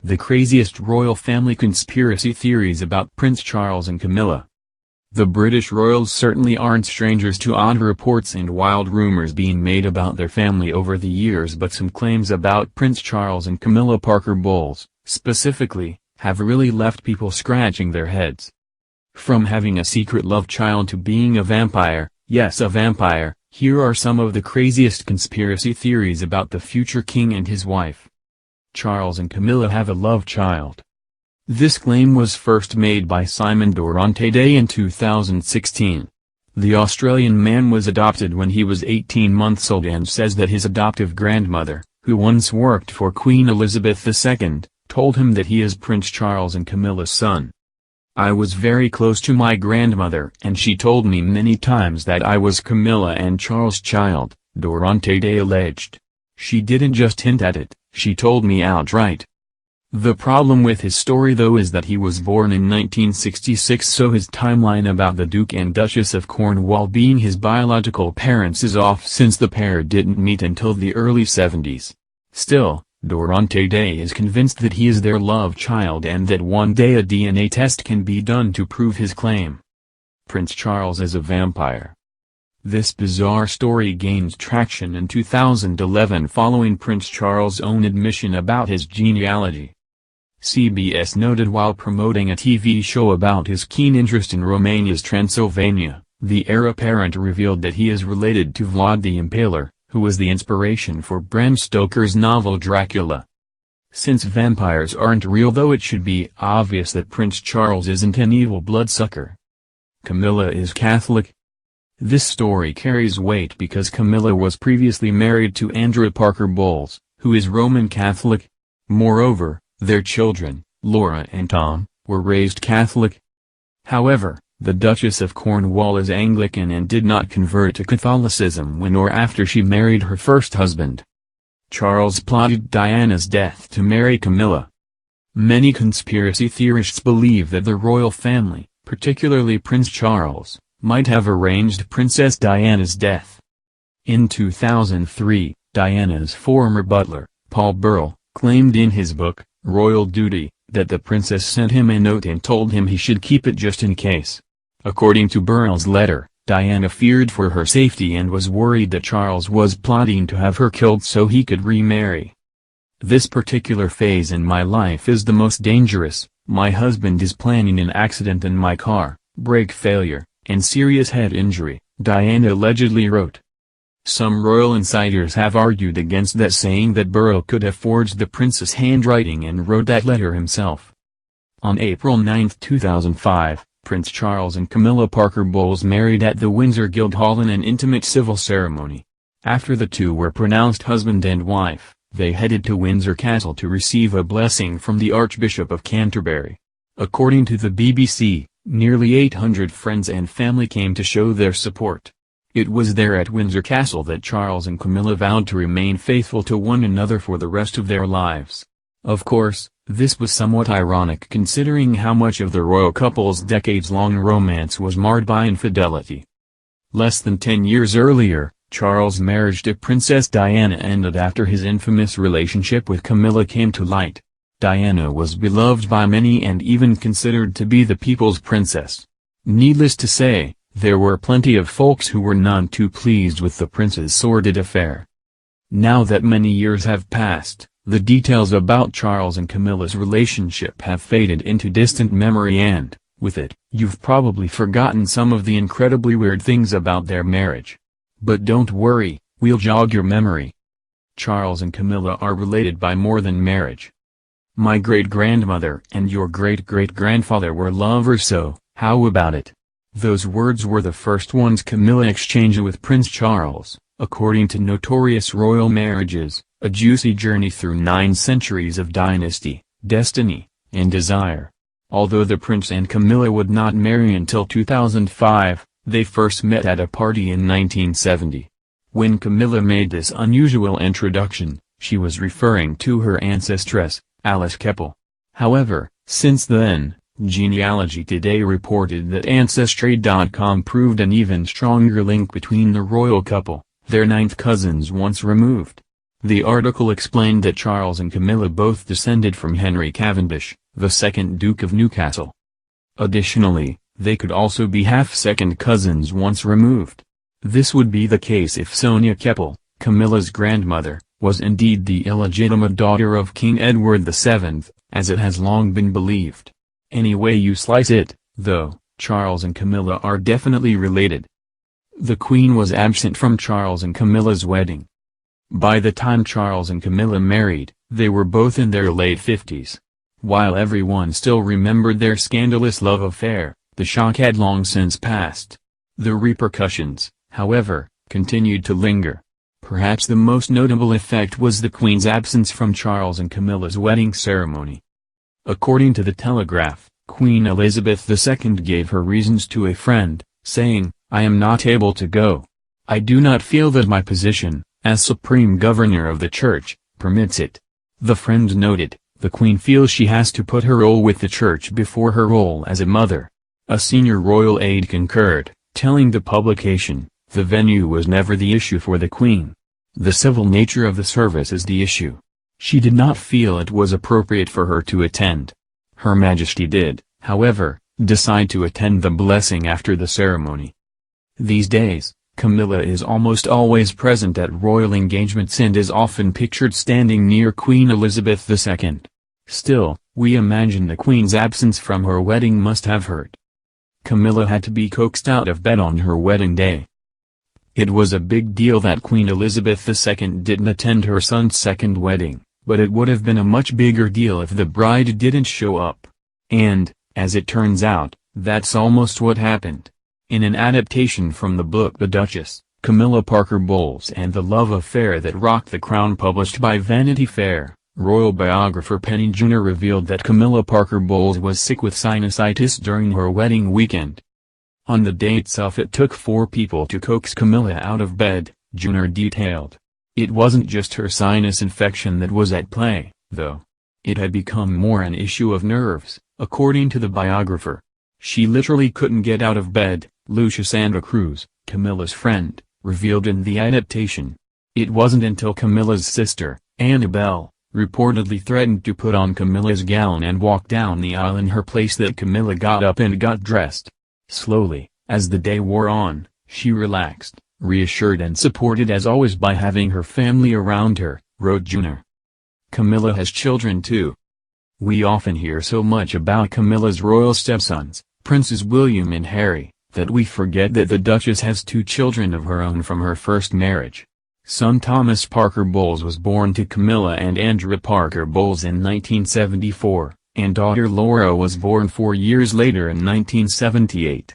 the craziest royal family conspiracy theories about Prince Charles and Camilla. The British royals certainly aren't strangers to odd reports and wild rumors being made about their family over the years, but some claims about Prince Charles and Camilla Parker Bowles, specifically, have really left people scratching their heads. From having a secret love child to being a vampire, yes, a vampire, here are some of the craziest conspiracy theories about the future king and his wife. Charles and Camilla have a love child. This claim was first made by Simon Durante Day in 2016. The Australian man was adopted when he was 18 months old and says that his adoptive grandmother, who once worked for Queen Elizabeth II, told him that he is Prince Charles and Camilla's son. I was very close to my grandmother and she told me many times that I was Camilla and Charles' child, Durante Day alleged. She didn't just hint at it, she told me outright. The problem with his story though is that he was born in 1966, so his timeline about the Duke and Duchess of Cornwall being his biological parents is off, since the pair didn't meet until the early 70s. Still, Durante Day is convinced that he is their love child and that one day a DNA test can be done to prove his claim. Prince Charles is a vampire. This bizarre story gained traction in 2011 following Prince Charles' own admission about his genealogy. CBS noted while promoting a TV show about his keen interest in Romania's Transylvania, the heir apparent revealed that he is related to Vlad the Impaler, who was the inspiration for Bram Stoker's novel Dracula. Since vampires aren't real though, it should be obvious that Prince Charles isn't an evil bloodsucker. Camilla is Catholic. This story carries weight because Camilla was previously married to Andrew Parker Bowles, who is Roman Catholic. Moreover, their children, Laura and Tom, were raised Catholic. However, the Duchess of Cornwall is Anglican and did not convert to Catholicism when or after she married her first husband. Charles plotted Diana's death to marry Camilla. Many conspiracy theorists believe that the royal family, particularly Prince Charles, might have arranged Princess Diana's death. In 2003, Diana's former butler, Paul Burrell, claimed in his book, Royal Duty, that the princess sent him a note and told him he should keep it just in case. According to Burrell's letter, Diana feared for her safety and was worried that Charles was plotting to have her killed so he could remarry. This particular phase in my life is the most dangerous. My husband is planning an accident in my car, brake failure, and serious head injury, Diana allegedly wrote. Some royal insiders have argued against that, saying that Burrell could have forged the prince's handwriting and wrote that letter himself. On April 9, 2005, Prince Charles and Camilla Parker Bowles married at the Windsor Guildhall in an intimate civil ceremony. After the two were pronounced husband and wife, they headed to Windsor Castle to receive a blessing from the Archbishop of Canterbury. According to the BBC, nearly 800 friends and family came to show their support. It was there at Windsor Castle that Charles and Camilla vowed to remain faithful to one another for the rest of their lives. Of course, this was somewhat ironic considering how much of the royal couple's decades-long romance was marred by infidelity. Less than 10 years earlier, Charles' marriage to Princess Diana ended after his infamous relationship with Camilla came to light. Diana was beloved by many and even considered to be the people's princess. Needless to say, there were plenty of folks who were none too pleased with the prince's sordid affair. Now that many years have passed, the details about Charles and Camilla's relationship have faded into distant memory and, with it, you've probably forgotten some of the incredibly weird things about their marriage. But don't worry, we'll jog your memory. Charles and Camilla are related by more than marriage. My great-grandmother and your great-great-grandfather were lovers, so, how about it? Those words were the first ones Camilla exchanged with Prince Charles, according to Notorious Royal Marriages, a juicy journey through 9 centuries of dynasty, destiny, and desire. Although the prince and Camilla would not marry until 2005, they first met at a party in 1970. When Camilla made this unusual introduction, she was referring to her ancestress, Alice Keppel. However, since then, Genealogy Today reported that Ancestry.com proved an even stronger link between the royal couple, their 9th cousins once removed. The article explained that Charles and Camilla both descended from Henry Cavendish, the second Duke of Newcastle. Additionally, they could also be half-second cousins once removed. This would be the case if Sonia Keppel, Camilla's grandmother, was indeed the illegitimate daughter of King Edward VII, as it has long been believed. Any way you slice it, though, Charles and Camilla are definitely related. The Queen was absent from Charles and Camilla's wedding. By the time Charles and Camilla married, they were both in their late 50s. While everyone still remembered their scandalous love affair, the shock had long since passed. The repercussions, however, continued to linger. Perhaps the most notable effect was the Queen's absence from Charles and Camilla's wedding ceremony. According to the Telegraph, Queen Elizabeth II gave her reasons to a friend, saying, "I am not able to go. I do not feel that my position, as Supreme Governor of the Church, permits it." The friend noted, "The Queen feels she has to put her role with the Church before her role as a mother." A senior royal aide concurred, telling the publication, "The venue was never the issue for the Queen. The civil nature of the service is the issue. She did not feel it was appropriate for her to attend." Her Majesty did, however, decide to attend the blessing after the ceremony. These days, Camilla is almost always present at royal engagements and is often pictured standing near Queen Elizabeth II. Still, we imagine the Queen's absence from her wedding must have hurt. Camilla had to be coaxed out of bed on her wedding day. It was a big deal that Queen Elizabeth II didn't attend her son's second wedding, but it would have been a much bigger deal if the bride didn't show up. And, as it turns out, that's almost what happened. In an adaptation from the book The Duchess, Camilla Parker Bowles and the Love Affair That Rocked the Crown published by Vanity Fair, royal biographer Penny Junor revealed that Camilla Parker Bowles was sick with sinusitis during her wedding weekend. On the day itself it took 4 people to coax Camilla out of bed, Junor detailed. It wasn't just her sinus infection that was at play, though. It had become more an issue of nerves, according to the biographer. She literally couldn't get out of bed, Lucia Santa Cruz, Camilla's friend, revealed in the adaptation. It wasn't until Camilla's sister, Annabelle, reportedly threatened to put on Camilla's gown and walk down the aisle in her place that Camilla got up and got dressed. Slowly, as the day wore on, she relaxed, reassured and supported as always by having her family around her, wrote Junor. Camilla has children too. We often hear so much about Camilla's royal stepsons, Princes William and Harry, that we forget that the Duchess has 2 children of her own from her first marriage. Son Thomas Parker Bowles was born to Camilla and Andrew Parker Bowles in 1974, and daughter Laura was born 4 years later in 1978.